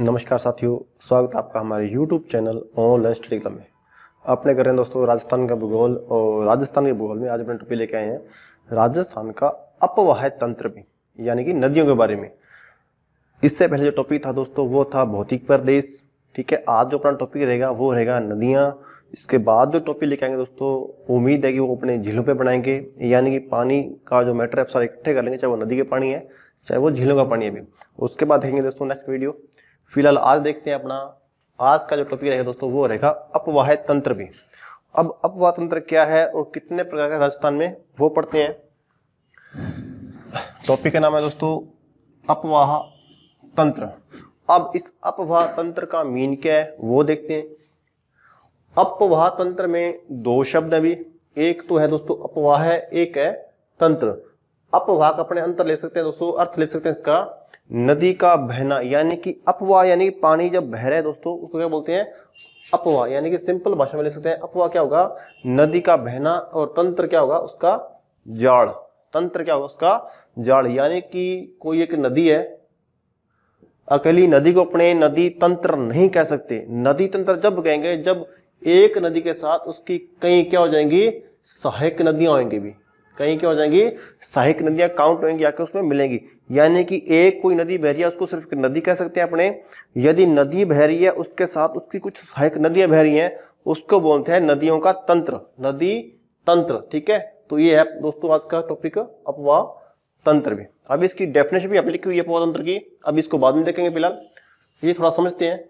नमस्कार साथियों, स्वागत है आपका हमारे YouTube channel online study club में। अपने कर रहे हैं दोस्तों राजस्थान का भूगोल, और राजस्थान के भूगोल में आज अपने टॉपिक लेके आए हैं राजस्थान का अपवाह तंत्र भी, यानी कि नदियों के बारे में। इससे पहले जो टॉपिक था दोस्तों वो था भौतिक प्रदेश। ठीक है, आज जो अपना टॉपिक रहेगा वो रहेगा नदियाँ। इसके बाद जो टॉपिक लेके आएंगे दोस्तों, उम्मीद है कि वो अपने झीलों पे बनाएंगे, यानी कि पानी का जो मैटर है सारे इकट्ठे कर लेंगे, चाहे वो नदी के पानी है चाहे वो झीलों का पानी है भी। उसके बाद देखेंगे दोस्तों नेक्स्ट वीडियो। फिलहाल आज देखते हैं अपना आज का जो टॉपिक रहेगा दोस्तों वो रहेगा अपवाह तंत्र भी। अब अपवाह तंत्र क्या है और कितने प्रकार का राजस्थान में वो पढ़ते हैं। टॉपिक का नाम है दोस्तों अपवाह तंत्र। अब इस अपवाह तंत्र का मीन क्या है वो देखते हैं। अपवाह तंत्र में दो शब्द है भी, एक तो है दोस्तों अपवाह है, एक है तंत्र। अपवाह का अपने अंतर ले सकते हैं दोस्तों, अर्थ ले सकते हैं इसका नदी का बहना, यानी कि अपवाह यानी कि पानी जब बह रहा है दोस्तों उसको क्या बोलते हैं अपवाह, यानी कि सिंपल भाषा में ले सकते हैं अपवाह क्या होगा नदी का बहना, और तंत्र क्या होगा उसका जाड़। तंत्र क्या होगा उसका जाड़, यानी कि कोई एक नदी है, अकेली नदी को अपने नदी तंत्र नहीं कह सकते। नदी तंत्र जब कहेंगे जब एक नदी के साथ उसकी कई क्या हो जाएंगी सहायक नदियां होंगी भी, कहीं क्या हो जाएंगी सहायक नदियां काउंट होंगी आके उसमें मिलेंगी। यानी कि एक कोई नदी बह रही है उसको सिर्फ नदी कह सकते हैं अपने। यदि नदी बह रही है उसके साथ उसकी कुछ सहायक नदियां बह रही हैं उसको बोलते हैं नदियों का तंत्र, नदी तंत्र। ठीक है, तो ये है दोस्तों आज का टॉपिक अपवाह तंत्र भी। अब इसकी डेफिनेशन भी लिखी हुई है अपवाह तंत्र की, अब इसको बाद में देखेंगे, फिलहाल ये थोड़ा समझते हैं।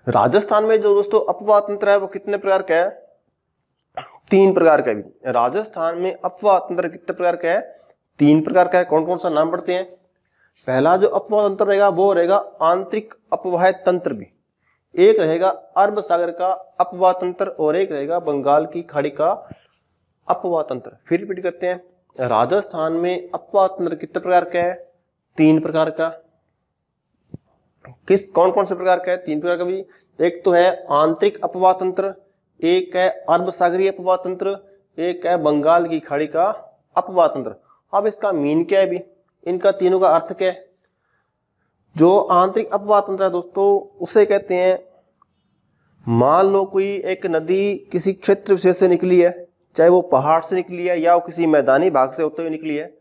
राजस्थान में जो दोस्तों अपवाह तंत्र है वो कितने प्रकार का है, तीन प्रकार का भी। राजस्थान में अपवाह तंत्र कितने प्रकार का है, तीन प्रकार का है। कौन कौन सा नाम पढ़ते हैं। पहला जो अपवाह तंत्र रहेगा वो रहेगा आंतरिक अपवाह तंत्र भी, एक रहेगा अरब सागर का अपवाह तंत्र और एक रहेगा बंगाल की खाड़ी का अपवाह तंत्र। फिर रिपीट करते हैं, राजस्थान में अपवाह तंत्र कितने प्रकार का है, तीन प्रकार का। किस कौन कौन से प्रकार का है, तीन प्रकार का भी। एक तो है आंतरिक अपवाह तंत्र, एक है अरब सागरीय अपवाह तंत्र, एक है बंगाल की खाड़ी का अपवाह तंत्र। अब इसका मीन क्या है भी, इनका तीनों का अर्थ क्या है। जो आंतरिक अपवाह तंत्र है दोस्तों उसे कहते हैं, मान लो कोई एक नदी किसी क्षेत्र विशेष से निकली है, चाहे वो पहाड़ से निकली है या वो किसी मैदानी भाग से होते हुए निकली है।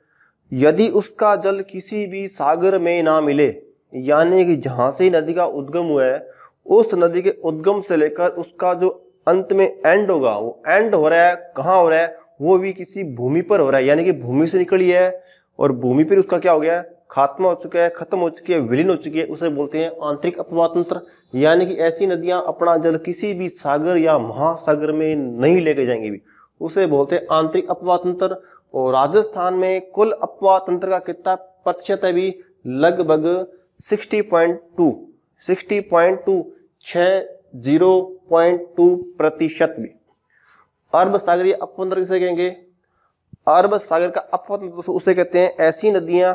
यदि उसका जल किसी भी सागर में ना मिले, यानी कि जहां से नदी का उद्गम हुआ है उस नदी के उद्गम से लेकर उसका जो अंत में एंड होगा, वो एंड हो रहा है कहाँ हो रहा है, वो भी किसी भूमि पर हो रहा है, यानी कि भूमि से निकली है और भूमि पर उसका क्या हो गया है खात्मा हो चुका है, खत्म हो चुकी है, विलीन हो चुकी है, उसे बोलते हैं आंतरिक अपवाह तंत्र। यानी कि ऐसी नदियां अपना जल किसी भी सागर या महासागर में नहीं लेके जाएंगी भी, उसे बोलते हैं आंतरिक अपवाह तंत्र। और राजस्थान में कुल अपवाह तंत्र का कितना प्रतिशत है भी, लगभग 60.2 60.2 भी। अरब सागरीय अपवाह तंत्र किसे कहेंगे, अरब सागर का अपवाह तंत्र उसे कहते हैं ऐसी नदियां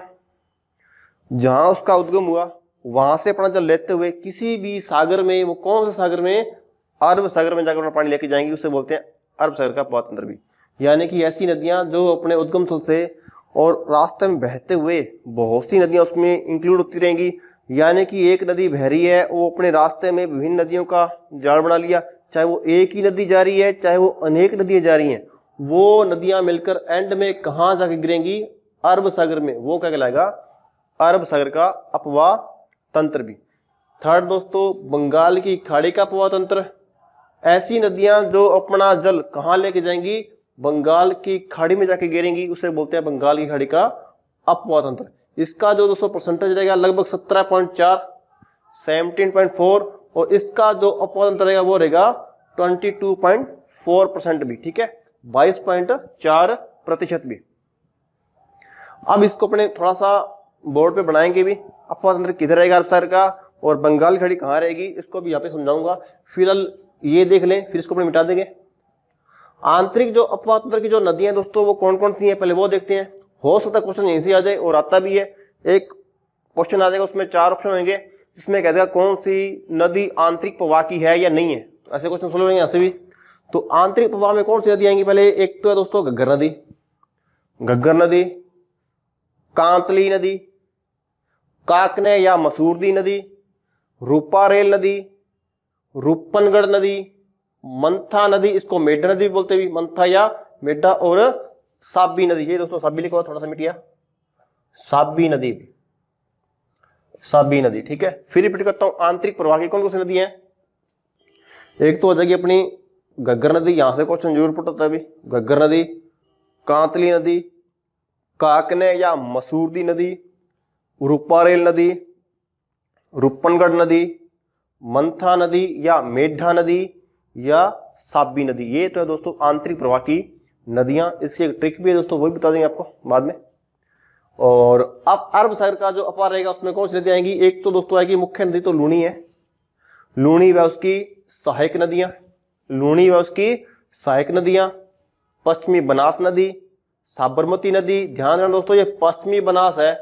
जहां उसका उद्गम हुआ वहां से अपना जल लेते हुए किसी भी सागर में, वो कौन से सागर में, अरब सागर में जाकर अपना पानी लेके जाएंगी, उसे बोलते हैं अरब सागर का अपवाह तंत्र भी। यानी कि ऐसी नदियां जो अपने उद्गम स्थल से और रास्ते में बहते हुए बहुत सी नदियां उसमें इंक्लूड होती रहेंगी। यानी कि एक नदी बह रही है, वो अपने रास्ते में विभिन्न नदियों का जाल बना लिया, चाहे वो एक ही नदी जा रही है चाहे वो अनेक नदियां जा रही हैं, वो नदियां मिलकर एंड में कहाँ जाके गिरेंगी, अरब सागर में, वो क्या कहलाएगा अरब सागर का अपवाह तंत्र भी। थर्ड दोस्तों बंगाल की खाड़ी का अपवाह तंत्र, ऐसी नदियां जो अपना जल कहाँ लेके जाएंगी, बंगाल की खाड़ी में जाके गिरेंगी, उसे बोलते हैं बंगाल की खाड़ी का अपवाह तंत्र। इसका जो 200% रहेगा लगभग 17.4 17.4, और इसका जो अपवाह तंत्र रहेगा वो रहेगा 22.4% भी। ठीक है, 22.4% भी। अब इसको अपने थोड़ा सा बोर्ड पे बनाएंगे भी, अपवाह तंत्र किधर रहेगा अरब सागर का और बंगाल खाड़ी कहाँ रहेगी, इसको भी यहाँ पे समझाऊंगा। फिलहाल ये देख लें, फिर इसको अपने मिटा देंगे। आंतरिक जो अपवाह तंत्र की जो नदियां दोस्तों वो कौन कौन सी हैं पहले वो देखते हैं। हो सकता है क्वेश्चन यहीं से आ जाए और आता भी है। एक क्वेश्चन आ जाएगा उसमें 4 ऑप्शन होंगे, जिसमें कह देगा कौन सी नदी आंतरिक प्रवाह की है या नहीं है, तो ऐसे क्वेश्चन सोल्व होंगे यहाँ से भी। तो आंतरिक प्रवाह में कौन सी नदी आएंगी पहले, एक तो है दोस्तों घग्गर नदी, कांतली नदी, काकने या मसूरदी नदी, रूपारेल नदी, रूपनगढ़ नदी, मंथा नदी, इसको मेढा नदी भी बोलते हैं, मंथा या मेढा, और साबी नदी। ये दोस्तों साबी लिखा हुआ थोड़ा सा मिटिया, साबी नदी, साबी नदी। ठीक है, फिर रिपीट करता हूं, आंतरिक प्रवाह की कौन कौन सी नदी है? एक तो हो जाएगी अपनी घग्गर नदी, यहां से क्वेश्चन जरूर पुट होता है अभी, घग्गर नदी, कांतली नदी, काकने या मसूरदी नदी, रूपारेल नदी, रूपनगढ़ नदी, मंथा नदी या मेढा नदी या साबी नदी। ये तो है दोस्तों आंतरिक प्रवाह की नदियां। इसकी एक ट्रिक भी है दोस्तों, वो भी बता देंगे आपको बाद में। और अब अरब सागर का जो अपार रहेगा उसमें कौन सी नदी आएंगी? एक तो दोस्तों आएगी मुख्य नदी तो लूणी है, लूणी व उसकी सहायक नदियां, लूणी व उसकी सहायक नदियां, पश्चिमी बनास नदी, साबरमती नदी। ध्यान रखना दोस्तों ये पश्चिमी बनास है,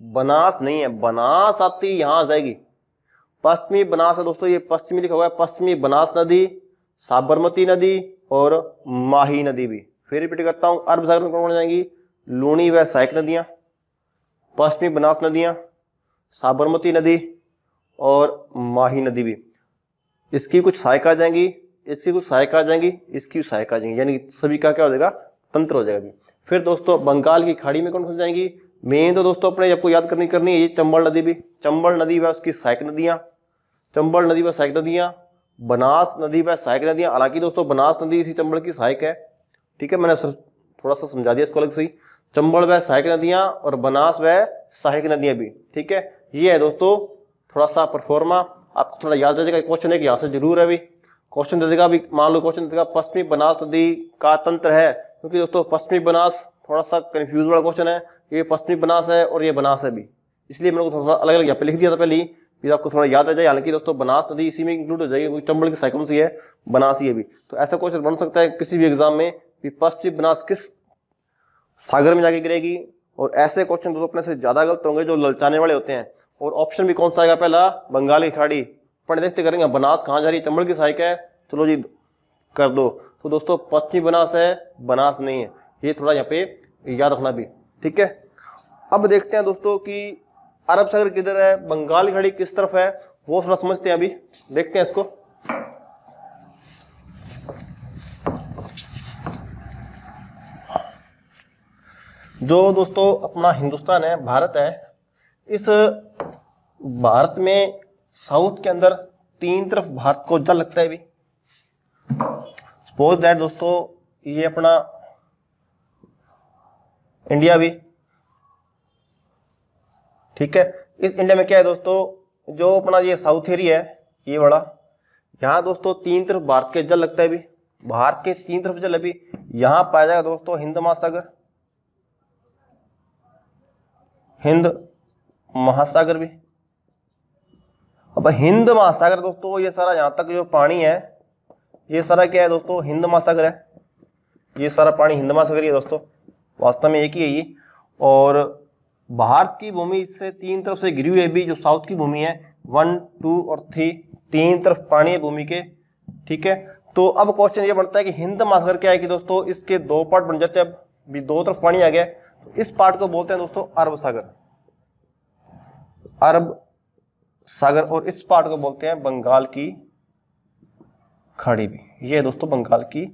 बनास नहीं है, बनास आती यहां आ जाएगी, पश्चिमी बनास है दोस्तों, ये पश्चिमी लिखा हुआ है, पश्चिमी बनास नदी, साबरमती नदी और माही नदी भी। फिर रिपीट करता हूं, अरब सागर में कौन जाएंगी? लूणी व सहायक नदियां, पश्चिमी बनास नदियां, साबरमती नदी और माही नदी भी। इसकी कुछ सहायक आ जाएंगी, इसकी कुछ सहायक आ जाएंगी, इसकी सहायक आ जाएंगी, यानी सभी का क्या हो जाएगा? तंत्र हो जाएगा। फिर दोस्तों बंगाल की खाड़ी में कौन कौन जाएंगी? मेन तो दोस्तों अपने आपको याद करनी है ये चंबल नदी भी, चंबल नदी व उसकी सहायक नदियां, चंबल नदी व सहायक नदियां, बनास नदी व सहायक नदियां। हालांकि दोस्तों बनास नदी इसी चंबल की सहायक है, ठीक है, मैंने थोड़ा सा समझा दिया इसको अलग से ही। चंबल व सहायक नदियां और बनास व सहायक नदियां भी, ठीक है। ये है दोस्तों थोड़ा सा परफॉर्मा, आपको थोड़ा याद रखेगा। क्वेश्चन है कि यहाँ से जरूर है, भी क्वेश्चन दे देगा, अभी मान लो क्वेश्चन दे देगा पश्चिमी बनास नदी का तंत्र है, क्योंकि दोस्तों पश्चिमी बनास थोड़ा सा कंफ्यूज वाला क्वेश्चन है, ये पश्चिमी बनास है और ये बनास है भी, इसलिए मैंने थोड़ा सा अलग अलग यहाँ पे लिख दिया था पहले ही, फिर आपको थोड़ा याद आ जाए। हालांकि दोस्तों बनास नदी इसी में इंक्लूड हो जाएगी, क्योंकि चंबल की सहायक कौन सी है? बनास ही है भी। तो ऐसा क्वेश्चन बन सकता है किसी भी एग्जाम में कि पश्चिमी बनास किस सागर में जाके गिरेगी, और ऐसे क्वेश्चन दोस्तों अपने से ज्यादा गलत होंगे जो ललचाने वाले होते हैं। और ऑप्शन भी कौन सा आएगा? पहला बंगाल की खाड़ी, पढ़ देखते करेंगे बनास कहाँ जा रही है, चंबल की सहायक है, चलो जी कर दो। तो दोस्तों पश्चिमी बनास है, बनास नहीं है, ये थोड़ा यहाँ पे याद रखना भी, ठीक है। अब देखते हैं दोस्तों कि अरब सागर किधर है, बंगाल की खाड़ी किस तरफ है, वो थोड़ा समझते हैं, अभी देखते हैं इसको। जो दोस्तों अपना हिंदुस्तान है, भारत है, इस भारत में साउथ के अंदर तीन तरफ भारत को जल लगता है भी। सपोज दैट दोस्तों ये अपना इंडिया भी, ठीक है। इस इंडिया में क्या है दोस्तों, जो अपना ये साउथ एरिया है ये बड़ा, यहाँ दोस्तों तीन तरफ भारत के जल लगता है भी, भारत के तीन तरफ जल है भी। यहाँ पाया जाएगा दोस्तों हिंद महासागर, हिंद महासागर भी। अब हिंद महासागर दोस्तों ये सारा यहाँ तक जो पानी है ये सारा क्या है दोस्तों? हिंद महासागर है, ये सारा पानी हिंद महासागर ही है दोस्तों, वास्तव में एक ही है ये। और भारत की भूमि इससे तीन तरफ से घिरी हुई है भी, जो साउथ की भूमि है 1, 2 और 3, तीन तरफ पानी है भूमि के, ठीक है। तो अब क्वेश्चन ये बनता है कि हिंद महासागर क्या है कि दोस्तों इसके दो पार्ट बन जाते हैं, अब भी दो तरफ पानी आ गया, तो इस पार्ट को बोलते हैं दोस्तों अरब सागर, अरब सागर, और इस पार्ट को बोलते हैं बंगाल की खाड़ी भी। ये है दोस्तों बंगाल की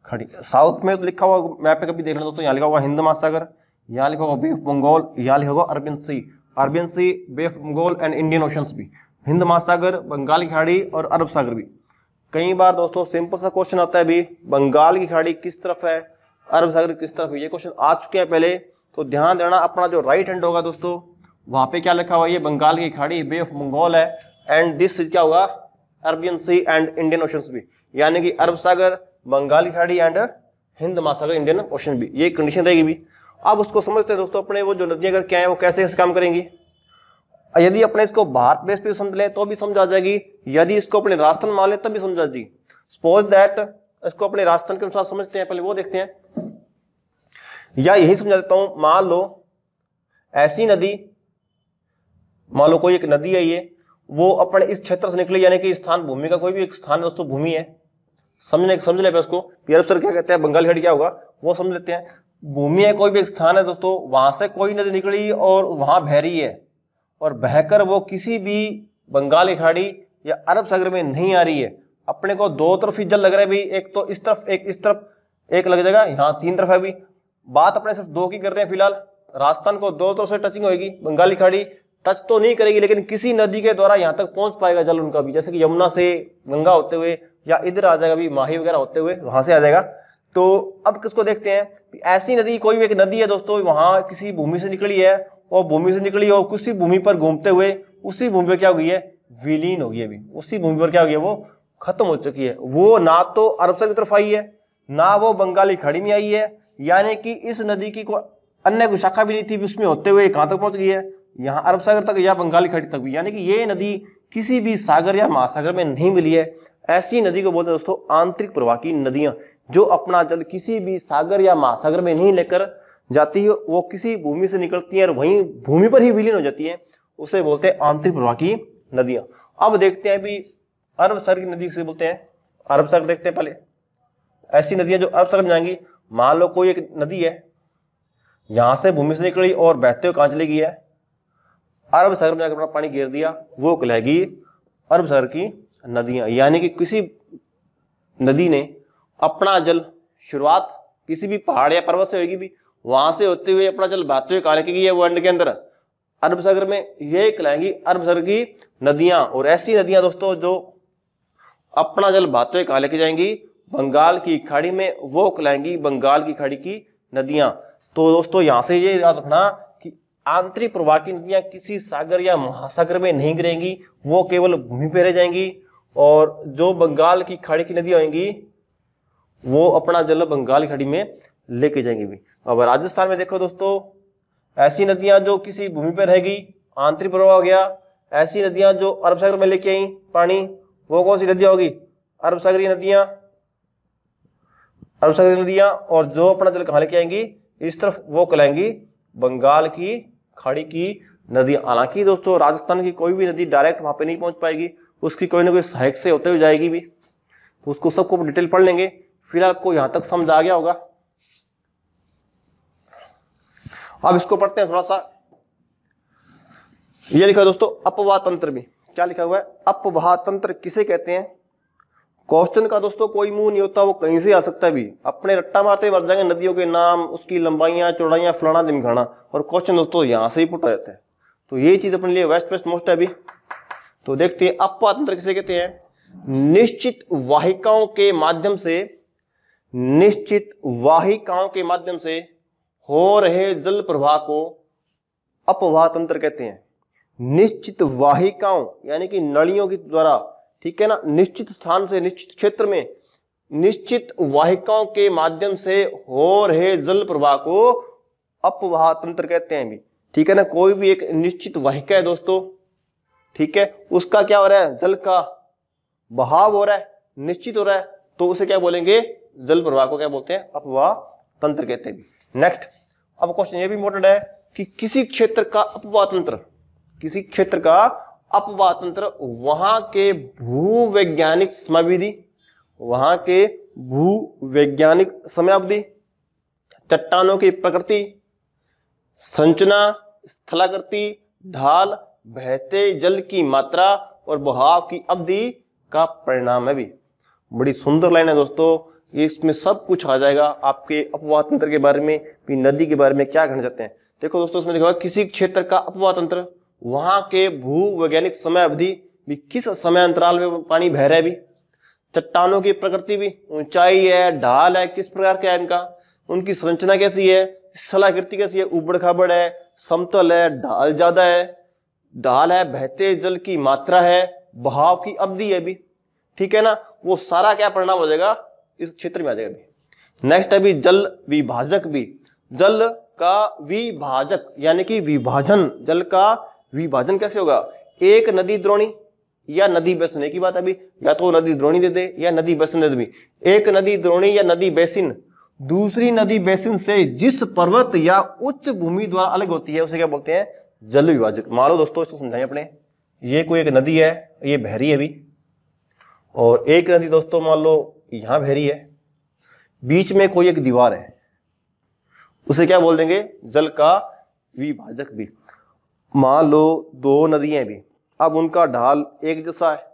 खाड़ी। साउथ में तो लिखा हुआ मैप पे कभी देखना दोस्तों, यहाँ लिखा हुआ हिंद महासागर, यहाँ लिखा हुआ बे ऑफ बंगाल, यहाँ लिखा हुआ Arabian sea, Arabian sea, bay of Bengal and Indian oceans भी। हिंद महासागर, बंगाल की खाड़ी और अरब सागर भी। कई बार दोस्तों सिंपल सा क्वेश्चन आता है भी, बंगाल की खाड़ी किस तरफ है, अरब सागर किस तरफ है, ये क्वेश्चन आ चुके हैं पहले। तो ध्यान देना, अपना जो राइट हैंड होगा दोस्तों वहां पे क्या लिखा हुआ है, ये बंगाल की खाड़ी, बे ऑफ बंगाल है, एंड दिस क्या होगा? Arabian sea and Indian oceans भी, यानी कि अरब सागर, बंगाल की खाड़ी एंड हिंद महासागर, इंडियन ओशन भी, ये कंडीशन रहेगी भी। अब उसको समझते हैं दोस्तों, अपने वो जो नदियां अगर क्या है वो कैसे कैसे काम करेंगी। यदि अपने इसको भारत बेस पे समझ लें तो भी समझ आ जाएगी, यदि इसको अपने राजस्थान मान लें तब भी समझ आ जाएगी। सपोज दैट इसको अपने राजस्थान के अनुसार समझते हैं, पहले वो देखते हैं, या यही समझा देता हूं। मान लो ऐसी नदी, मान लो कोई एक नदी है, ये वो अपने इस क्षेत्र से निकली, यानी कि स्थान भूमि का कोई भी एक स्थान दोस्तों भूमि है, समझ ले उसको। अरब सर क्या कहते हैं, बंगाल की खाड़ी क्या होगा वो समझ लेते हैं। भूमि है, कोई भी एक स्थान है दोस्तों, वहां से कोई नदी निकली और वहां बह रही है, और बहकर वो किसी भी बंगाल की खाड़ी या अरब सागर में नहीं आ रही है, अपने को दो तरफ ही जल लग रहा है भाई, एक तो इस तरफ एक इस तरफ, एक लग जाएगा यहाँ, तीन तरफ है भी। बात अपने सिर्फ दो की कर रहे हैं फिलहाल। राजस्थान को दो तरफ से टचिंग होगी, बंगाली खाड़ी टच तो नहीं करेगी लेकिन किसी नदी के द्वारा यहाँ तक पहुंच पाएगा जल उनका भी, जैसे कि यमुना से गंगा होते हुए या इधर आ जाएगा भी माही वगैरह होते हुए, वहां से आ जाएगा। तो अब किसको देखते हैं, ऐसी नदी, कोई भी एक नदी है दोस्तों, वहां किसी भूमि से निकली है और भूमि से निकली और किसी भूमि पर घूमते हुए उसी भूमि पर क्या हो गई है, विलीन हो गई है अभी, उसी भूमि पर क्या हो गई है, वो खत्म हो चुकी है। वो ना तो अरब सागर की तरफ आई है, ना वो बंगाली खाड़ी में आई है, यानी कि इस नदी की कोई अन्य कोई शाखा भी नहीं थी, उसमें होते हुए कहां तक पहुंच गई है, यहाँ अरब सागर तक या बंगाली खाड़ी तक भी, यानी कि ये नदी किसी भी सागर या महासागर में नहीं मिली है। ऐसी नदी को बोलते हैं दोस्तों आंतरिक प्रवाह की नदियां, जो अपना जल किसी भी सागर या महासागर में नहीं लेकर जाती है, वो किसी भूमि से निकलती है और वहीं भूमि पर ही विलीन हो जाती है, उसे बोलते हैं आंतरिक प्रवाह की नदियां। अब देखते हैं भी अरब सागर की नदी से बोलते हैं, अरब सागर देखते हैं पहले। ऐसी नदियां जो अरब सागर में जाएंगी, मान लो कोई एक नदी है, यहां से भूमि से निकली और बहते हुए कहां चली गई है, अरब सागर में जाकर अपना पानी घेर दिया, वो कहलाएगी अरब सागर की नदियां। यानी कि किसी नदी ने अपना जल शुरुआत किसी भी पहाड़ या पर्वत से होगी भी, वहां से होते हुए अपना जल बहते हुए कहां लेके गई है, वो एंड के अंदर अरब सागर में, ये कहलाएंगी अरब सागर की नदियां। और ऐसी नदियां दोस्तों जो अपना जल बहते हुए कहां लेके जाएंगी, बंगाल की खाड़ी में, वो कहलाएंगी बंगाल की खाड़ी की नदियां। तो दोस्तों यहां से ये याद रखना कि आंतरिक प्रवाह की नदियां किसी सागर या महासागर में नहीं गिरेंगी, वो केवल भूमि पर रह जाएंगी। और जो बंगाल की खाड़ी की नदियां होंगी वो अपना जल बंगाल की खाड़ी में लेके जाएंगी भी। अब राजस्थान में देखो दोस्तों, ऐसी नदियां जो किसी भूमि पर रहेगी, आंतरिक प्रवाह हो गया। ऐसी नदियां जो अरब सागर में लेके आई पानी, वो कौन सी नदियां होगी, अरब सागरीय नदियां, अरब सागरीय नदियां। और जो अपना जल कहां लेके आएंगी इस तरफ, वो कहलाएंगी बंगाल की खाड़ी की नदियां। हालांकि दोस्तों राजस्थान की कोई भी नदी डायरेक्ट वहां पे नहीं पहुंच पाएगी, उसकी कोई ना कोई सहायक से होते हुए जाएगी भी, तो उसको सबको डिटेल पढ़ लेंगे। फिलहाल आपको यहां तक समझ आ गया होगा। अब इसको पढ़ते हैं थोड़ा सा। ये लिखा है दोस्तों अपवाह तंत्र भी, क्या लिखा हुआ है, अपवाह तंत्र किसे कहते हैं। क्वेश्चन का दोस्तों कोई मुंह नहीं होता, वो कहीं से आ सकता है भी, अपने रट्टा मारते मर जाएंगे, नदियों के नाम, उसकी लंबाइयां चौड़ाइयां फलाना दिमखाना, और क्वेश्चन दोस्तों यहां से ही पुट हो जाता है। तो ये चीज अपने लिए वेस्ट मोस्ट है अभी। तो देखते हैं अपवाह तंत्र किसे कहते हैं। निश्चित वाहिकाओं के माध्यम से, निश्चित वाहिकाओं के माध्यम से हो रहे जल प्रवाह को अपवाह तंत्र कहते हैं। निश्चित वाहिकाओं यानी कि नलियों के द्वारा, ठीक है ना, निश्चित स्थान से निश्चित क्षेत्र में निश्चित वाहिकाओं के माध्यम से हो रहे जल प्रवाह को अपवाह तंत्र कहते हैं भी, ठीक है ना। कोई भी एक निश्चित वाहिका है दोस्तों, ठीक है, उसका क्या हो रहा है, जल का बहाव हो रहा है, निश्चित हो रहा है, तो उसे क्या बोलेंगे, जल प्रवाह को क्या बोलते हैं, अपवाह तंत्र कहते हैं। नेक्स्ट, अब क्वेश्चन ये भी इंपॉर्टेंट है कि किसी क्षेत्र का अपवाह तंत्र, किसी क्षेत्र का अपवाह तंत्र वहां के भूवैज्ञानिक समयावधि, वहां के भूवैज्ञानिक समयावधि, चट्टानों की प्रकृति, संरचना, स्थलाकृति, ढाल, बहते जल की मात्रा और बहाव की अवधि का परिणाम है भी। बड़ी सुंदर लाइन है दोस्तों, इसमें सब कुछ आ जाएगा आपके अपवाह तंत्र के बारे में, भी नदी के बारे में क्या कहना चाहते हैं। देखो दोस्तों इसमें लिखा किसी क्षेत्र का अपवाह तंत्र वहां के भूवैज्ञानिक समय अवधि भी, किस समय अंतराल में पानी बह रहा है भी, चट्टानों की प्रकृति भी, ऊंचाई है, ढाल है, किस प्रकार का है इनका, उनकी संरचना कैसी है, स्थलाकृति कैसी है, उबड़ खाबड़ है, समतल है, ढाल ज्यादा है, ढाल है, बहते जल की मात्रा है, बहाव की अवधि है भी, ठीक है ना, वो सारा क्या परिणाम हो जाएगा इस क्षेत्र में आ जाएगा भी। नेक्स्ट है भी जल विभाजक भी, जल का विभाजक यानी कि विभाजन, जल का विभाजन कैसे होगा, एक नदी द्रोणी या नदी बेसिन, एक ही बात अभी, या तो नदी द्रोणी दे दे या नदी बेसिन दे दे। एक नदी द्रोणी या नदी बेसिन दूसरी नदी बेसिन से जिस पर्वत या उच्च भूमि द्वारा अलग होती है उसे क्या बोलते हैं, जल विभाजक। मान लो दोस्तों इसको समझाएं अपने, ये कोई एक नदी है, ये बह रही है अभी, और एक नदी दोस्तों मान लो यहां बह रही है, बीच में कोई एक दीवार है, उसे क्या बोल देंगे, जल का विभाजक भी। मान लो दो नदियां भी, अब उनका ढाल एक जैसा है,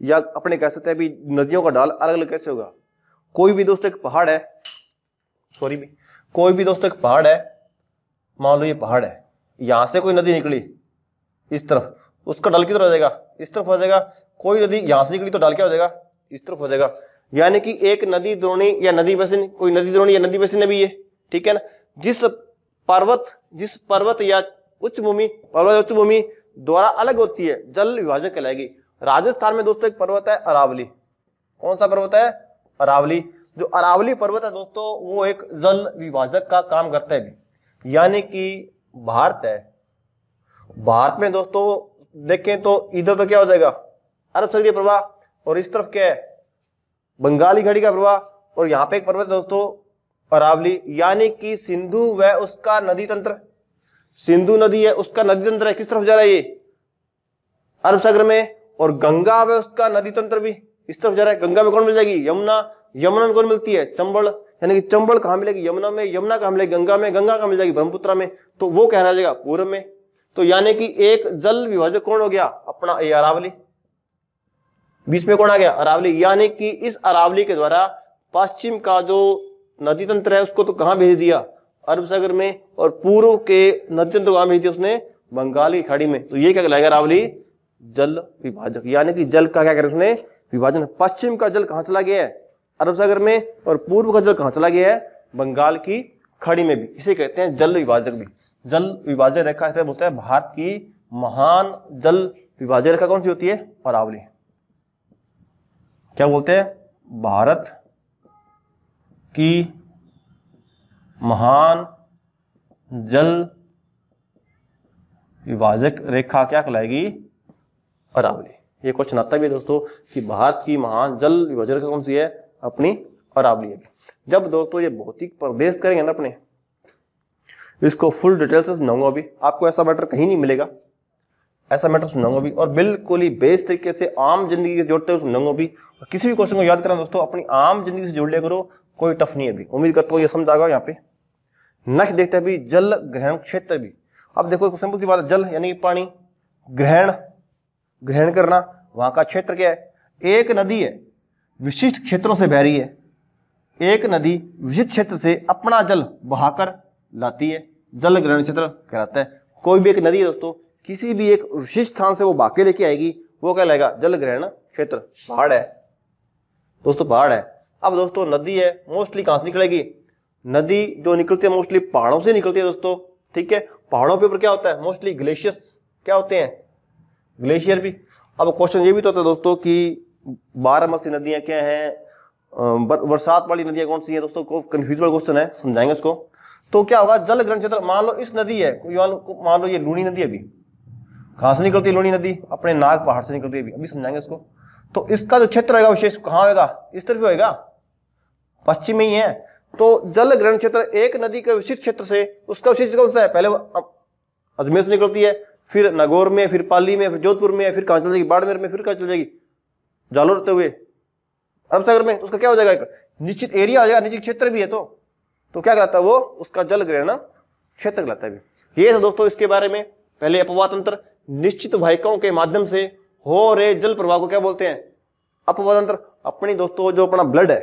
या अपने कह सकते हैं भी नदियों का ढाल अलग अलग कैसे होगा। कोई भी दोस्तों एक पहाड़ है, कोई भी दोस्तों एक पहाड़ है, मान लो ये पहाड़ है, यहां से कोई नदी निकली इस तरफ, उसका ढाल किधर हो जाएगा, इस तरफ हो जाएगा। कोई नदी यहां से निकली तो ढाल क्या हो जाएगा, इस तरफ हो जाएगा। यानी कि एक नदी द्रोणी या नदी बेसिन, कोई नदी द्रोणी या नदी बेसिन है भी ये, ठीक है ना। जिस पर्वत या उच्च भूमि, पर्वत उच्च भूमि द्वारा अलग होती है, जल विभाजक कहलाएगी। राजस्थान में दोस्तों एक पर्वत है अरावली। कौन सा पर्वत है, अरावली। जो अरावली पर्वत है दोस्तों वो एक जल विभाजक का काम करता है। यानी कि भारत है, भारत में दोस्तों देखें तो इधर तो क्या हो जाएगा, अरब सागर प्रवाह, और इस तरफ क्या है, बंगाली खाड़ी का प्रवाह, और यहाँ पे एक पर्वत है दोस्तों अरावली। यानी कि सिंधु व उसका नदी तंत्र, सिंधु नदी है उसका नदी तंत्र है, किस तरफ जा रहा है ये, अरब सागर में। और गंगा व उसका नदी तंत्र भी इस तरफ जा रहा है। गंगा में कौन मिल जाएगी, यमुना। यमुना में कौन मिलती है, चंबल। यानी कि चंबल कहां मिलेगी, यमुना में। यमुना कहां मिलेगी, गंगा में। गंगा कहां मिल जाएगी, ब्रह्मपुत्र में। तो वो कहना जाएगा पूर्व में। तो यानी कि एक जल विभाजक कौन हो गया, अपना ये अरावली। बीच में कौन आ गया, अरावली। यानी कि इस अरावली के द्वारा पश्चिम का जो नदी तंत्र है उसको तो कहां भेज दिया, अरब सागर में। और पूर्व के नदी तंत्र कहां भेज दिया उसने, बंगाली खाड़ी में। तो ये क्या कहलाएगा, अरावली जल विभाजक। यानी कि जल का क्या करें उसने, विभाजन। पश्चिम का जल कहां चला गया है, अरब सागर में, और पूर्व का जल कहां चला गया है, बंगाल की खाड़ी में भी। इसे कहते हैं जल विभाजक भी। जल विभाजक रेखा ऐसे बोलते हैं, भारत की महान जल विभाजक रेखा कौन सी होती है, अरावली। क्या बोलते हैं, भारत की महान जल विभाजक रेखा क्या कहलाएगी, अरावली। ये क्वेश्चन आता भी है दोस्तों कि भारत की महान जल विभाजक रेखा कौन सी है, अपनी अरावली है। जब दोस्तों ये भौतिक प्रदेश करेंगे ना अपने, इसको फुल डिटेल से समझाऊंगा। अभी आपको ऐसा मैटर कहीं नहीं मिलेगा, ऐसा मैटर समझाऊंगा भी, और बिल्कुल ही बेस तरीके से आम जिंदगी से जोड़ते हुए समझाऊंगा भी। और किसी भी क्वेश्चन को याद करना दोस्तों अपनी आम जिंदगी से जोड़ लिया करो, कोई टफ नहीं है अभी। उम्मीद करता हूँ ये समझ आ गया यहाँ पे। नेक्स्ट देखते हैं अभी जल ग्रहण क्षेत्र भी। अब देखो सिंपल सी बात है, जल यानी पानी, ग्रहण करना, वहां का क्षेत्र क्या है। एक नदी है विशिष्ट क्षेत्रों से बह रही है, एक नदी विशिष्ट क्षेत्र से अपना जल बहाकर लाती है, जल ग्रहण क्षेत्र कहलाता है। कोई भी एक नदी है दोस्तों, किसी भी एक विशिष्ट स्थान से वो बहा लेके आएगी, वो क्या लाएगा, जल ग्रहण क्षेत्र। पहाड़ है दोस्तों, पहाड़ है। अब दोस्तों नदी है, मोस्टली कहां से निकलेगी, नदी जो निकलती है मोस्टली पहाड़ों से निकलती है दोस्तों, ठीक है। पहाड़ों के ऊपर क्या होता है, मोस्टली ग्लेशियर्स क्या होते हैं, ग्लेशियर भी। अब क्वेश्चन ये भी तो होता है दोस्तों कि 12 नदियां क्या हैं, बरसात वाली नदियां कौन सी हैं दोस्तों, कंफ्यूज वाला क्वेश्चन है, समझाएंगे उसको। तो क्या होगा, जल ग्रहण क्षेत्र, मान लो इस नदी है, मान लो ये लूनी नदी है। अभी कहां से निकलती है लूनी नदी, अपने नाग पहाड़ से निकलती है, अभी समझाएंगे इसको। तो इसका जो क्षेत्र होगा विशेष कहां होगा, इस तरफ होगा, पश्चिम में ही है। तो जल ग्रहण क्षेत्र एक नदी के विशिष्ट क्षेत्र से, उसका विशेष कौन सा है, पहले अजमेर से निकलती है, फिर नागौर में, फिर पाली में, फिर जोधपुर में, फिर कहां चल जाएगी, बाड़मेर में, फिर कहां चल जाएगी, जालोर होते हुए अरब सागर में। उसका क्या हो जाएगा, एक निश्चित एरिया आ जाएगा, निश्चित क्षेत्र भी है। तो क्या कहलाता है वो, उसका जल ग्रहण क्षेत्र कहलाता है। ये था दोस्तों इसके बारे में। पहले अपवाह तंत्र, निश्चित वाहिकाओं के माध्यम से हो रहे जल प्रवाह को क्या बोलते हैं, अपवाह तंत्र। अपनी दोस्तों जो अपना ब्लड है,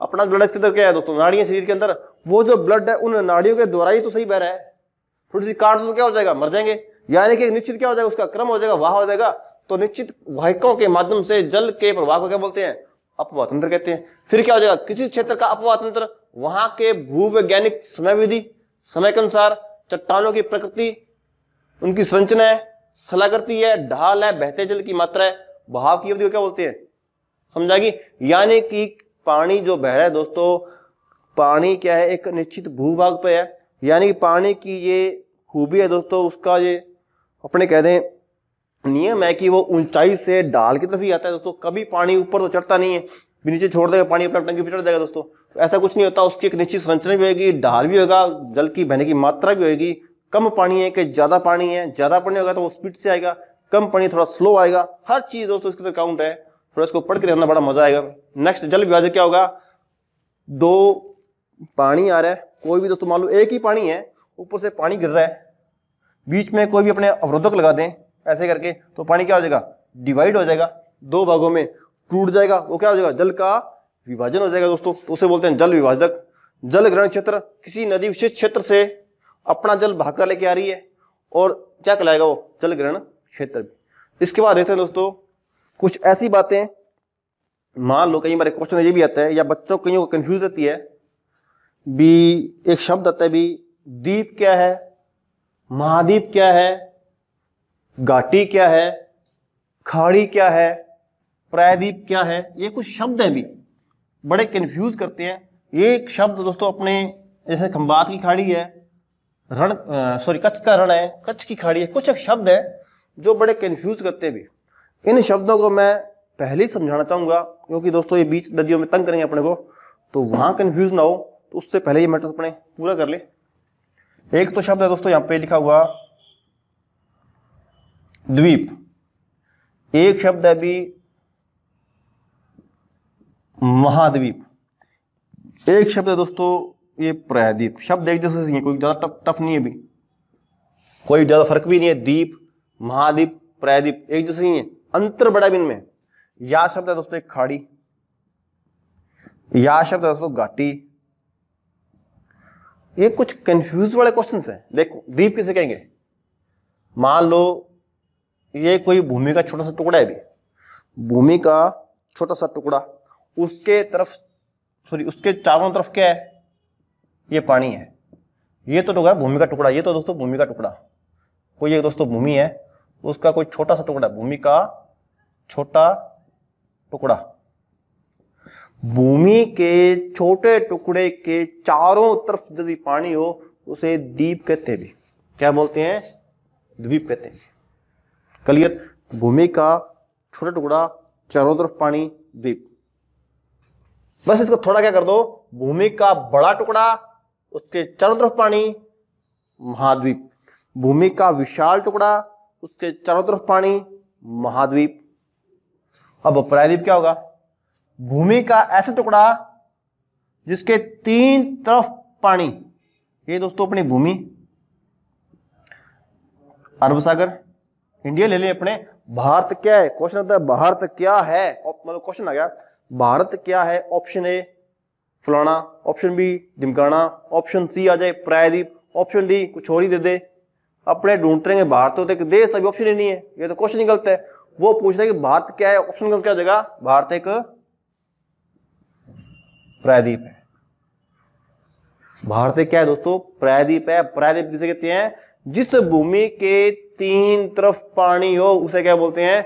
अपना ब्लड इसके अंदर क्या है दोस्तों, नाड़ियां शरीर के अंदर, वो जो ब्लड है उन नाड़ियों के द्वारा ही तो सही बह रहा है। थोड़ी सी काट दो तो क्या हो जाएगा, मर जाएंगे। यानी कि निश्चित क्या हो जाएगा, उसका क्रम हो जाएगा, वाह हो जाएगा। तो निश्चित वाहिकाओं के माध्यम से जल के प्रवाह को क्या बोलते हैं, अपवाह तंत्र कहते हैं। फिर क्या हो जाएगा, किसी क्षेत्र का अपवाह तंत्र, वहां के भूवैज्ञानिक समय विधि, समय के अनुसार चट्टानों की प्रकृति, उनकी संरचना है, स्थलाकृति है, ढाल है, बहते जल की मात्रा है, बहाव की अवधि को क्या बोलते हैं, समझाएगी। यानी कि पानी जो बह रहा है दोस्तों, पानी क्या है, एक निश्चित भूभाग पे है। यानी कि पानी की ये खूबी है दोस्तों, उसका ये अपने कह दें नियम है कि वो ऊंचाई से ढाल की तरफ ही आता है दोस्तों। कभी पानी ऊपर तो चढ़ता नहीं है, नीचे छोड़ देगा पानी अपने टंकी पे चढ़ जाएगा दोस्तों, तो ऐसा कुछ नहीं होता। उसकी एक निश्चित संरचना भी होगी, ढाल भी होगा, जल की बहने की मात्रा भी होगी। कम पानी है कि ज्यादा पानी है, ज्यादा पानी होगा तो वो स्पीड से आएगा, कम पानी थोड़ा स्लो आएगा। हर चीज दोस्तों इसके अंदर काउंट है, थोड़ा इसको पढ़ के देखना बड़ा मजा आएगा। नेक्स्ट जल विभाजक क्या होगा, दो पानी आ रहा है, कोई भी दोस्तों मान लो एक ही पानी है, ऊपर से पानी गिर रहा है, बीच में कोई भी अपने अवरोधक लगा दें ऐसे करके, तो पानी क्या हो जाएगा, डिवाइड हो जाएगा, दो भागों में टूट जाएगा, वो क्या हो जाएगा, जल का विभाजन हो जाएगा दोस्तों। तो उसे बोलते हैं जल विभाजक। जल ग्रहण क्षेत्र, किसी नदी विशेष क्षेत्र से अपना जल भाग कर लेके आ रही है और क्या कहलाएगा वो, जल ग्रहण क्षेत्र। इसके बाद देखते हैं दोस्तों कुछ ऐसी बातें, मान लो कई बार क्वेश्चन ये भी आता है या बच्चों कई को कंफ्यूज रहती है भी, एक शब्द आता है भी, द्वीप क्या है, महाद्वीप क्या है, घाटी क्या है, खाड़ी क्या है, प्रायद्वीप क्या है, ये कुछ शब्द है भी बड़े कंफ्यूज करते हैं। ये एक शब्द दोस्तों अपने जैसे खंबात की खाड़ी है, कच्छ का रण है, कच्छ की खाड़ी है, कुछ एक शब्द है जो बड़े कंफ्यूज करते हैं भी। इन शब्दों को मैं पहले ही समझाना चाहूंगा क्योंकि दोस्तों ये बीच नदियों में तंग करेंगे अपने को, तो वहां कंफ्यूज ना हो, तो उससे पहले ये मैटर अपने पूरा कर ले। एक तो शब्द है दोस्तों यहां पे लिखा हुआ द्वीप, एक शब्द है भी महाद्वीप, एक शब्द है दोस्तों ये प्रायद्वीप। शब्द एक जैसे ही है, कोई ज्यादा टफ नहीं है भी, कोई ज्यादा फर्क भी नहीं है। द्वीप, महाद्वीप, प्रायद्वीप एक जैसे ही है, अंतर बड़ा भी इनमें। या शब्द है दोस्तों एक खाड़ी, या शब्द है दोस्तों घाटी। ये कुछ कंफ्यूज वाले क्वेश्चंस हैं। देखो द्वीप किसे कहेंगे, मान लो ये कोई भूमि का छोटा सा टुकड़ा है भी, भूमि का छोटा सा टुकड़ा, उसके चारों तरफ क्या है, ये पानी है। ये तो होगा भूमि का टुकड़ा, ये तो दोस्तों भूमि का टुकड़ा, कोई एक दोस्तों भूमि है, उसका कोई छोटा सा टुकड़ा, भूमि का छोटा टुकड़ा। भूमि के छोटे टुकड़े के चारों तरफ यदि पानी हो उसे द्वीप कहते हैं भी। क्या बोलते हैं, द्वीप कहते हैं। क्लियर, भूमि का छोटा टुकड़ा, चारों तरफ पानी, द्वीप। बस इसको थोड़ा क्या कर दो, भूमि का बड़ा टुकड़ा, उसके चारों तरफ पानी, महाद्वीप। भूमि का विशाल टुकड़ा, उसके चारों तरफ पानी, महाद्वीप। अब प्रायद्वीप क्या होगा, भूमि का ऐसा टुकड़ा जिसके तीन तरफ पानी। ये दोस्तों अपनी भूमि, अरब सागर, इंडिया ले लें अपने। भारत क्या है, क्वेश्चन आता है भारत क्या है, मतलब क्वेश्चन आ गया भारत क्या है। ऑप्शन ए फलाना, ऑप्शन बी ढिमकाना, ऑप्शन सी आ जाए प्रायद्वीप, ऑप्शन डी कुछ और ही दे दे। अपने ढूंढते रहेंगे भारत तो एक देश, अभी ऑप्शन ही नहीं है, ये तो क्वेश्चन ही गलत है। वो पूछ रहे कि भारत क्या है, ऑप्शन का क्या देगा, भारत एक प्रायद्वीप है। भारत क्या है दोस्तों, प्रायद्वीप है। प्रायद्वीप किसे कहते हैं, जिस भूमि के तीन तरफ पानी हो उसे क्या बोलते हैं,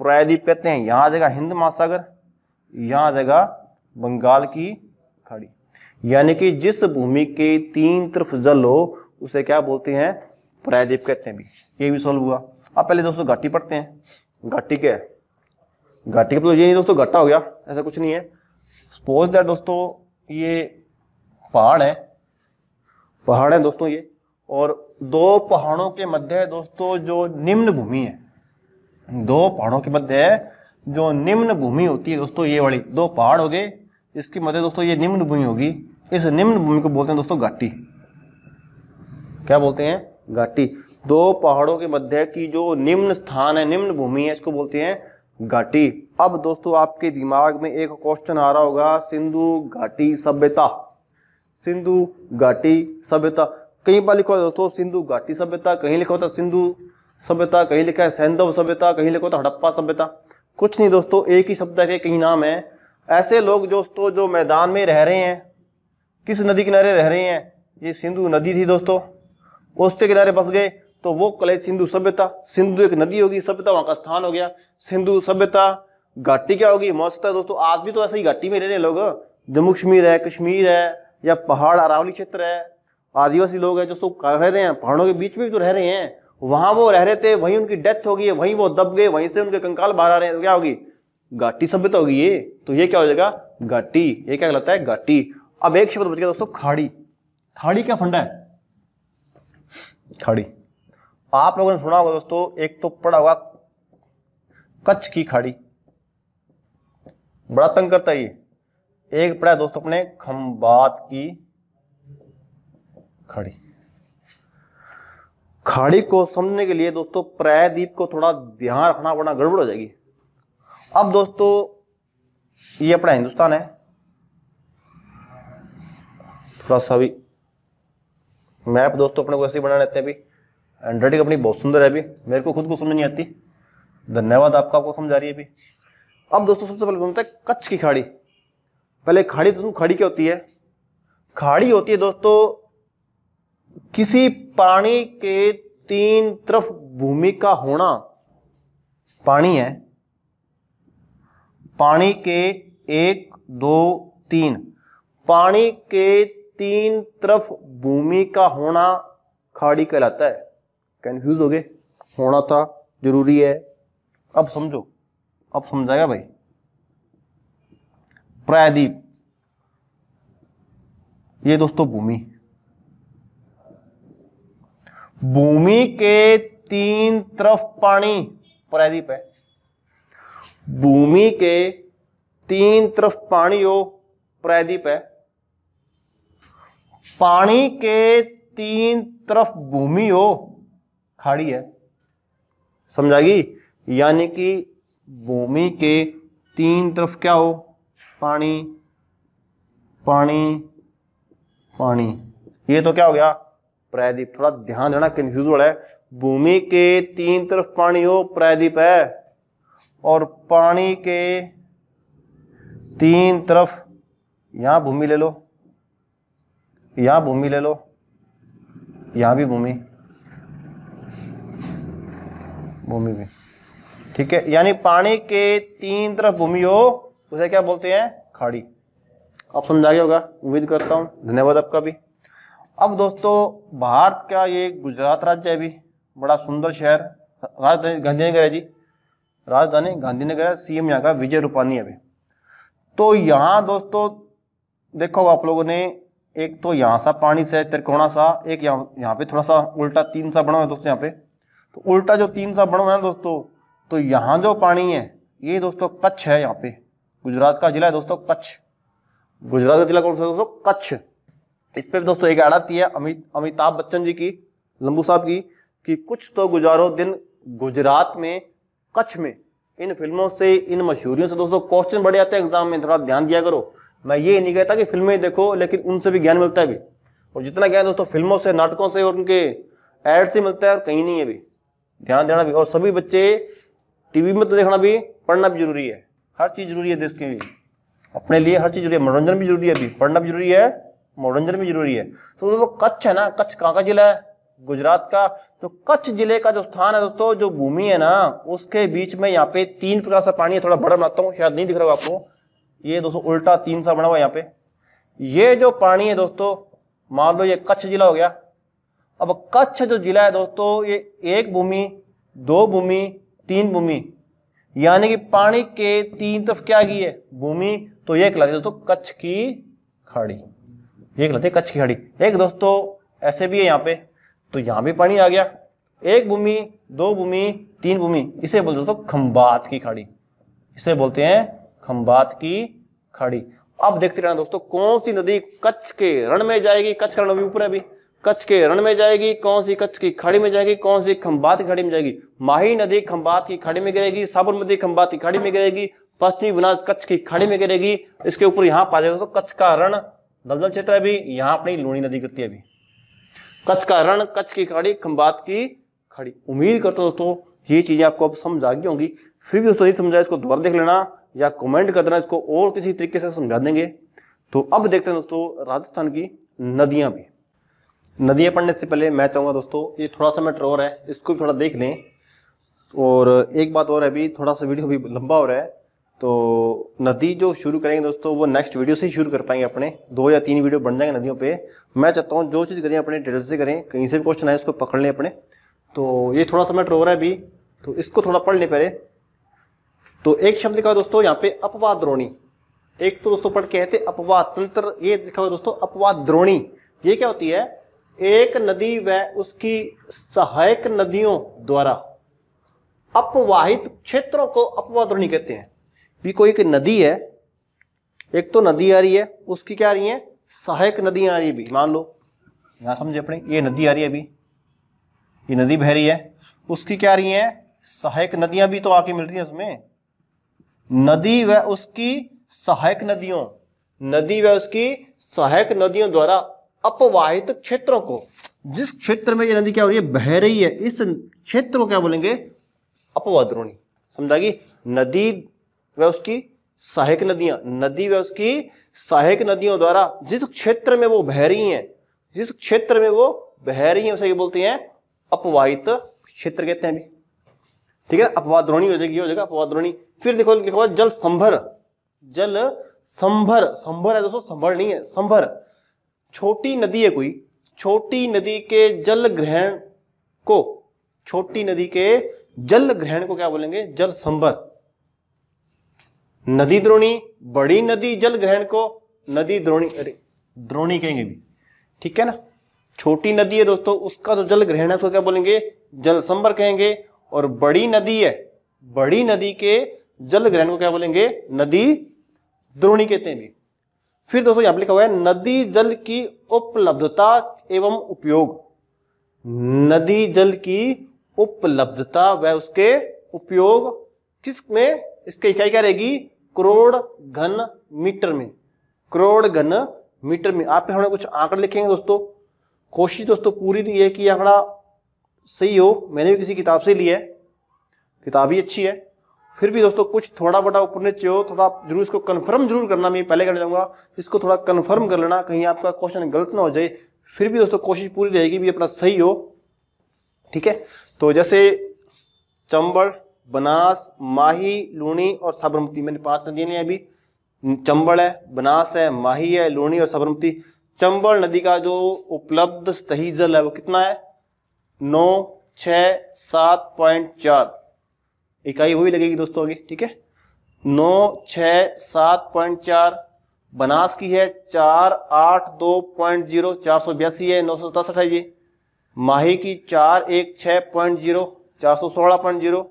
प्रायद्वीप कहते हैं। यहां आ जाएगा हिंद महासागर, यहां आ जाएगा बंगाल की खाड़ी। यानी कि जिस भूमि के तीन तरफ जल हो उसे क्या बोलते हैं, प्रायद्वीप कहते हैं भी। ये भी सॉल्व हुआ। अब पहले दोस्तों घाटी पढ़ते हैं। घाटी क्या है, घाटी का तो ये नहीं दोस्तों घाटा हो गया, ऐसा कुछ नहीं है। सपोज दैट दोस्तों ये पहाड़ है दोस्तों ये, और दो पहाड़ों के मध्य दोस्तों जो निम्न भूमि है, दो पहाड़ों के मध्य जो निम्न भूमि होती है दोस्तों, ये वाली दो पहाड़ हो गए, इसके मध्य दोस्तों ये निम्न भूमि होगी। इस निम्न भूमि को बोलते हैं दोस्तों घाटी। क्या बोलते हैं, घाटी। दो पहाड़ों के मध्य की जो निम्न स्थान है, निम्न भूमि है, इसको बोलते हैं घाटी। अब दोस्तों आपके दिमाग में एक क्वेश्चन आ रहा होगा, सिंधु घाटी सभ्यता, सिंधु घाटी सभ्यता। कई बार लिखा होता है दोस्तों सिंधु घाटी सभ्यता, कहीं लिखा होता है सिंधु सभ्यता, कहीं लिखा है सैंधव सभ्यता, कहीं लिखा होता है हड़प्पा सभ्यता। कुछ नहीं दोस्तों, एक ही शब्द के कई नाम है। ऐसे लोग दोस्तों जो मैदान में रह रहे हैं, किस नदी किनारे रह रहे हैं, ये सिंधु नदी थी दोस्तों, उसके किनारे बस गए तो वो कले सिंधु सभ्यता। सिंधु एक नदी होगी, सभ्यता वहां का स्थान हो गया सिंधु सभ्यता। घाटी क्या होगी, मौजूदा दोस्तों आज भी तो ऐसे ही घाटी में रह रहे लोग, जम्मू कश्मीर है या पहाड़ अरावली क्षेत्र है, आदिवासी लोग हैं जो तो रह रहे हैं, पहाड़ों के बीच में भी तो रह रहे हैं। वहां वो रह रहे थे, वहीं उनकी डेथ हो गई है, वहीं वो दब गए, वहीं से उनके कंकाल बाहर आ रहे हैं, तो क्या होगी, घाटी सभ्यता होगी ये। तो ये क्या हो जाएगा, घाटी। ये क्या कहलाता है, घाटी। अब एक शब्द बच गया दोस्तों, खाड़ी। खाड़ी क्या फंडा है, खाड़ी आप लोगों ने सुना होगा दोस्तों, एक तो पढ़ा होगा कच्छ की खाड़ी, बड़ा तंग करता है ये। एक पढ़ा है दोस्तों अपने खंबात की खाड़ी। खाड़ी को समझने के लिए दोस्तों प्रायद्वीप को थोड़ा ध्यान रखना, वरना गड़बड़ हो जाएगी। अब दोस्तों ये अपना हिंदुस्तान है, थोड़ा सा भी मैप दोस्तों अपने को ऐसे ही बना लेते हैं। अभी हैंडराइटिंग अपनी बहुत सुंदर है, अभी मेरे को खुद को समझ नहीं आती, धन्यवाद आपको समझ आ रही है अभी। अब दोस्तों सबसे पहले बोलते हैं कच्छ की खाड़ी। पहले खाड़ी, दोस्तों खाड़ी क्या होती है? खाड़ी होती है दोस्तों किसी पानी के तीन तरफ भूमि का होना। पानी है, पानी के 1 2 3, पानी के तीन तरफ भूमि का होना खाड़ी कहलाता है। कंफ्यूज हो गए? होना था जरूरी है, अब समझो, अब समझाएगा भाई। प्रायद्वीप, ये दोस्तों भूमि, भूमि के तीन तरफ पानी प्रायद्वीप है। भूमि के तीन तरफ पानी हो प्रायद्वीप है। पानी के तीन तरफ भूमि हो खाड़ी है। समझागी? यानी कि भूमि के तीन तरफ क्या हो? पानी पानी पानी, ये तो क्या हो गया? प्रायद्वीप। थोड़ा ध्यान देना, कंफ्यूज हो रहा है। भूमि के तीन तरफ पानी हो प्रायद्वीप है, और पानी के तीन तरफ, यहां भूमि ले लो, यहां भूमि ले लो, यहां भी भूमि, भूमि भी, ठीक है। यानी पानी के तीन तरफ भूमि हो उसे क्या बोलते हैं? खाड़ी। आप समझा गया होगा, उम्मीद करता हूं, धन्यवाद आपका भी। अब दोस्तों भारत का ये गुजरात राज्य है, भी बड़ा सुंदर शहर, राजधानी गांधीनगर है जी, राजधानी गांधीनगर है, सीएम यहाँ का विजय रूपानी है भी। तो यहाँ दोस्तों देखो आप लोगों ने, एक तो यहाँ सा पानी से त्रिकोणा सा, एक यहाँ पे थोड़ा सा उल्टा तीन सा बना हुआ है दोस्तों। यहाँ पे तो उल्टा जो तीन सा बना हुआ है ना दोस्तों, तो यहाँ जो पानी है ये दोस्तों कच्छ है। यहाँ पे गुजरात का जिला है दोस्तों कच्छ। गुजरात का जिला कौन सा दोस्तों? कच्छ। इस पे दोस्तों एक ऐड आती है अमिताभ बच्चन जी की, लंबू साहब की, कि कुछ तो गुजारो दिन गुजरात में, कच्छ में। इन फिल्मों से, इन मशहूरियों से दोस्तों क्वेश्चन बढ़ जाते हैं एग्जाम में, थोड़ा ध्यान दिया करो। मैं ये नहीं कहता कि फिल्में देखो, लेकिन उनसे भी ज्ञान मिलता है भी, और जितना ज्ञान दोस्तों फिल्मों से, नाटकों से और उनके एड से मिलता है, और कहीं नहीं है भी, ध्यान देना भी। और सभी बच्चे टीवी में तो देखना भी, पढ़ना भी जरूरी है, हर चीज जरूरी है देश के लिए, अपने लिए हर चीज जरूरी है, मनोरंजन भी जरूरी है, भी पढ़ना भी जरूरी है, मनोरंजन भी जरूरी है। तो दोस्तों कच्छ है ना, कच्छ कहाँ का जिला है? गुजरात का। तो कच्छ जिले का जो स्थान है दोस्तों, जो भूमि है ना, उसके बीच में यहाँ पे तीन प्रकार से पानी है। थोड़ा बड़ा बनाता हूँ, शायद नहीं दिख रहा होगा आपको, ये दोस्तों उल्टा तीन सा बना हुआ है यहाँ पे। ये जो पानी है दोस्तों, मान लो ये कच्छ जिला हो गया। अब कच्छ जो जिला है दोस्तों, ये एक भूमि, दो भूमि, तीन भूमि, यानी कि पानी के तीन तरफ क्या की है? भूमि। तो ये कहलाती है दोस्तों कच्छ की खाड़ी, ये कहलाती है कच्छ की खाड़ी। एक दोस्तों ऐसे भी है यहाँ पे, तो यहाँ भी पानी आ गया, एक भूमि, दो भूमि, तीन भूमि, इसे बोलते हैं दोस्तों खंबात की खाड़ी, इसे बोलते हैं खंबात की खाड़ी। अब देखते रहना दोस्तों, कौन सी नदी कच्छ के रण में जाएगी? कच्छ का रण ऊपर है अभी, कच्छ के रण में जाएगी, कौन सी कच्छ की खाड़ी में जाएगी, कौन सी खंबात की खाड़ी में जाएगी? माही नदी खंबात की खाड़ी में गिरेगी, साबरमती खंबात की खाड़ी में गिरेगी, पश्चिमी बनास कच्छ की खाड़ी में गिरेगी। इसके ऊपर यहाँ पा जाएगा दोस्तों कच्छ का रण, दलदल क्षेत्र है भी, यहाँ अपनी लूणी नदी गिरती है अभी। कच्छ का रण, कच्छ की खाड़ी, खंबात की खाड़ी। उम्मीद करता हूं दोस्तों ये चीजें आपको अब समझ आ गई होंगी। फिर भी दोस्तों नहीं समझा इसको दोबारा देख लेना, या कमेंट कर देना, इसको और किसी तरीके से समझा देंगे। तो अब देखते हैं दोस्तों राजस्थान की नदियां भी। नदियां पढ़ने से पहले मैं चाहूंगा दोस्तों, ये थोड़ा सा मैटर और है, इसको भी थोड़ा देख लें। और एक बात और है भी, थोड़ा सा वीडियो भी लंबा हो रहा है, तो नदी जो शुरू करेंगे दोस्तों वो नेक्स्ट वीडियो से ही शुरू कर पाएंगे। अपने 2 या 3 वीडियो बन जाएंगे नदियों पे। मैं चाहता हूँ जो चीज़ करें अपने डिटेल से करें, कहीं से भी क्वेश्चन आए उसको पकड़ लें अपने। तो ये थोड़ा सा मैटर हो रहा है अभी, तो इसको थोड़ा पढ़ लें पहले। तो एक शब्द लिखा हुआ दोस्तों यहाँ पे अपवाद द्रोणी। एक तो दोस्तों पढ़ के आए थे अपवाद तंत्र, ये लिखा हुआ दोस्तों अपवाद द्रोणी। ये क्या होती है? एक नदी व उसकी सहायक नदियों द्वारा अपवाहित क्षेत्रों को अपवाद द्रोणी कहते हैं। भी कोई एक नदी है, एक तो नदी आ रही है, उसकी क्या आ रही है? सहायक नदियां आ रही है भी। मान लो यहाँ समझे अपने, ये नदी आ रही है अभी, ये नदी बह रही है, उसकी क्या रही है, सहायक नदियां भी तो आके मिल रही है उसमें। नदी व उसकी सहायक नदियों, नदी व उसकी सहायक नदियों द्वारा अपवाहित क्षेत्रों को, जिस क्षेत्र में ये नदी क्या हो रही है, बह रही है, इस क्षेत्र को क्या बोलेंगे, अपवाद्रोणी। समझागी, नदी व उसकी सहायक नदियां, नदी व उसकी सहायक नदियों द्वारा जिस क्षेत्र में वो बह रही हैं, जिस क्षेत्र में वो बह रही हैं उसे क्या बोलते हैं, अपवाहित क्षेत्र कहते हैं। ठीक है, अपवाद्रोणी हो जाएगी, हो जाएगा अपवाद्रोणी। फिर देखो लिखा हुआ जल संभर, जल संभर, संभर है दोस्तों, संभर नहीं है, संभर। छोटी नदी है कोई, छोटी नदी के जल ग्रहण को, छोटी नदी के जल ग्रहण को क्या बोलेंगे, जल संभर। नदी द्रोणी, बड़ी नदी जल ग्रहण को नदी द्रोणी, अरे द्रोणी कहेंगे भी, ठीक है ना। छोटी नदी है दोस्तों, उसका जो जल ग्रहण है उसको क्या बोलेंगे, जल संभर कहेंगे। और बड़ी नदी है, बड़ी नदी के जल ग्रहण को क्या बोलेंगे, नदी द्रोणी कहते हैं भी। फिर दोस्तों यहां पर लिखा हुआ है नदी जल की उपलब्धता एवं उपयोग, नदी जल की उपलब्धता व उसके उपयोग किसमें, इसकी इकाई क्या रहेगी, करोड़ घन मीटर में, करोड़ घन मीटर में। आप हमने कुछ आंकड़े लिखेंगे दोस्तों, कोशिश दोस्तों पूरी नहीं है कि आंकड़ा सही हो, मैंने भी किसी किताब से लिया है, किताब ही अच्छी है, फिर भी दोस्तों कुछ थोड़ा बड़ा ऊपर नीचे हो, थोड़ा जरूर इसको कंफर्म जरूर करना, मैं पहले करना चाहूंगा, इसको थोड़ा कंफर्म कर लेना, कहीं आपका क्वेश्चन गलत ना हो जाए। फिर भी दोस्तों कोशिश पूरी रहेगी भी अपना सही हो, ठीक है। तो जैसे चंबल, बनास, माही, लूणी और साबरमती, मैंने 5 नदियां ली अभी, चंबल है, बनास है, माही है, लूणी और साबरमती। चंबल नदी का जो उपलब्ध सतही जल है वो कितना है, 967.4, इकाई वही लगेगी दोस्तों आगे, ठीक है, 967.4। बनास की है 482.0, 482 है, 967 है ये। माही की 416.0, 416.0।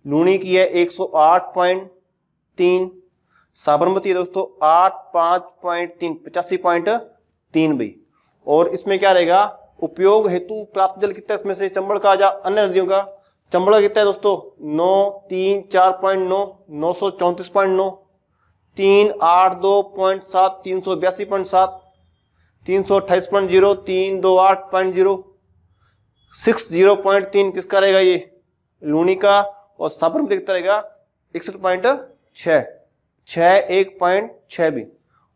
लूणी की है 108.3। साबरमती है दोस्तों 85.3, 85.3 भाई। और इसमें क्या रहेगा, उपयोग हेतु प्राप्त जल कितना, इसमें से चंबल का जा अन्य नदियों का, चंबल का कितना है दोस्तों 934.9, 934.9, 382.7, 382.7, 328.0, 328.0, 60.3 किसका रहेगा ये, लूणी का। और साबरमती कितना रहेगा 61.6, 61.6 भी।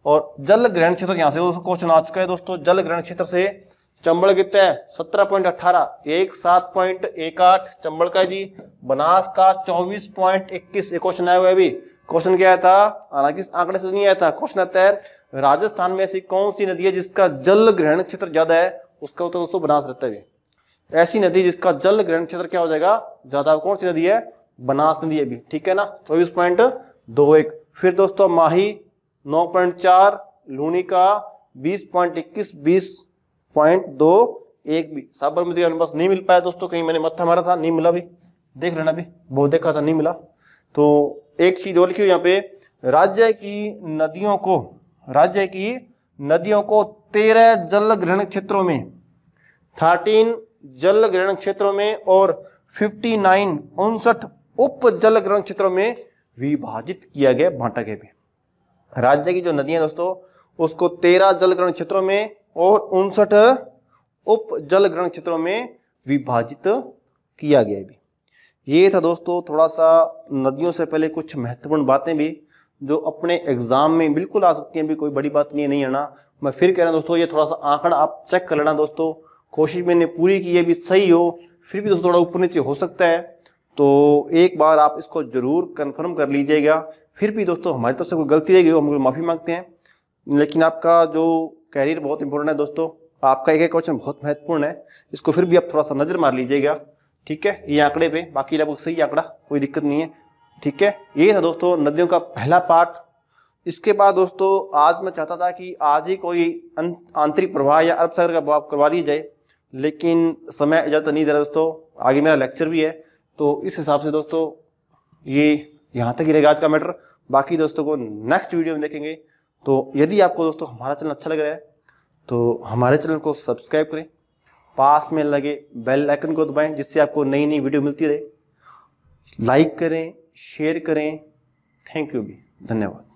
और जल ग्रहण क्षेत्र यहां से क्वेश्चन आ चुका है दोस्तों, जल ग्रहण क्षेत्र से चंबल कितना है 17.18, 17.18 चंबल का जी। बनास का 24.21, ये क्वेश्चन आया हुआ है अभी। क्वेश्चन क्या आया था, हालांकि इस आंकड़े से नहीं आया था, क्वेश्चन आता है राजस्थान में ऐसी कौन सी नदी है जिसका जल ग्रहण क्षेत्र ज्यादा है, उसका उत्तर दोस्तों बनास रहता है। ऐसी नदी जिसका जल ग्रहण क्षेत्र क्या हो जाएगा ज्यादा, कौन सी नदी है, बनास नदी है भी, ठीक है ना, 24.21। फिर दोस्तों माही 9.4, लूणी का 20.21, 20.21 भी। साबरमती का बस नहीं मिल पाया दोस्तों, कहीं मैंने मत्था मारा था, नहीं मिला भी, देख लेना भी, बहुत देखा था नहीं मिला। तो एक चीज और लिखी हुई यहाँ पे, राज्य की नदियों को, राज्य की नदियों को 13 जल ग्रहण क्षेत्रों में, 13 जल ग्रहण क्षेत्रों में और 59 उप जल ग्रहण क्षेत्रों में विभाजित किया गया, बांटा गया भी। राज्य की जो नदियां दोस्तों उसको 13 जल ग्रहण क्षेत्रों में और 59 उप जल ग्रहण क्षेत्रों में विभाजित किया गया भी। ये था दोस्तों थोड़ा सा नदियों से पहले कुछ महत्वपूर्ण बातें भी जो अपने एग्जाम में बिल्कुल आ सकती हैं भी, कोई बड़ी बात नहीं आना। मैं फिर कह रहा हूं दोस्तों, ये थोड़ा सा आंकड़ा आप चेक कर लेना दोस्तों, कोशिश मैंने पूरी की है भी सही हो, फिर भी दोस्तों थोड़ा ऊपर नीचे हो सकता है, तो एक बार आप इसको जरूर कंफर्म कर लीजिएगा। फिर भी दोस्तों हमारी तरफ से कोई गलती रहेगी हम माफ़ी मांगते हैं, लेकिन आपका जो कैरियर बहुत इंपॉर्टेंट है दोस्तों, आपका एक एक क्वेश्चन बहुत महत्वपूर्ण है, इसको फिर भी आप थोड़ा सा नजर मार लीजिएगा, ठीक है। ये आंकड़े पे बाकी लगभग सही आंकड़ा, कोई दिक्कत नहीं है, ठीक है। ये था दोस्तों नदियों का पहला पार्ट। इसके बाद दोस्तों आज मैं चाहता था कि आज ही कोई आंतरिक प्रवाह या अरब सागर का प्रभाव करवा दिया जाए, लेकिन समय इजाजत नहीं दे रहा दोस्तों, आगे मेरा लेक्चर भी है, तो इस हिसाब से दोस्तों ये यहाँ तक ही रहेगा आज का मैटर। बाकी दोस्तों को नेक्स्ट वीडियो में देखेंगे। तो यदि आपको दोस्तों हमारा चैनल अच्छा लग रहा है तो हमारे चैनल को सब्सक्राइब करें पास में लगे बेल आइकन को दबाएं जिससे आपको नई नई वीडियो मिलती रहे। लाइक करें, शेयर करें। थैंक यू भी, धन्यवाद।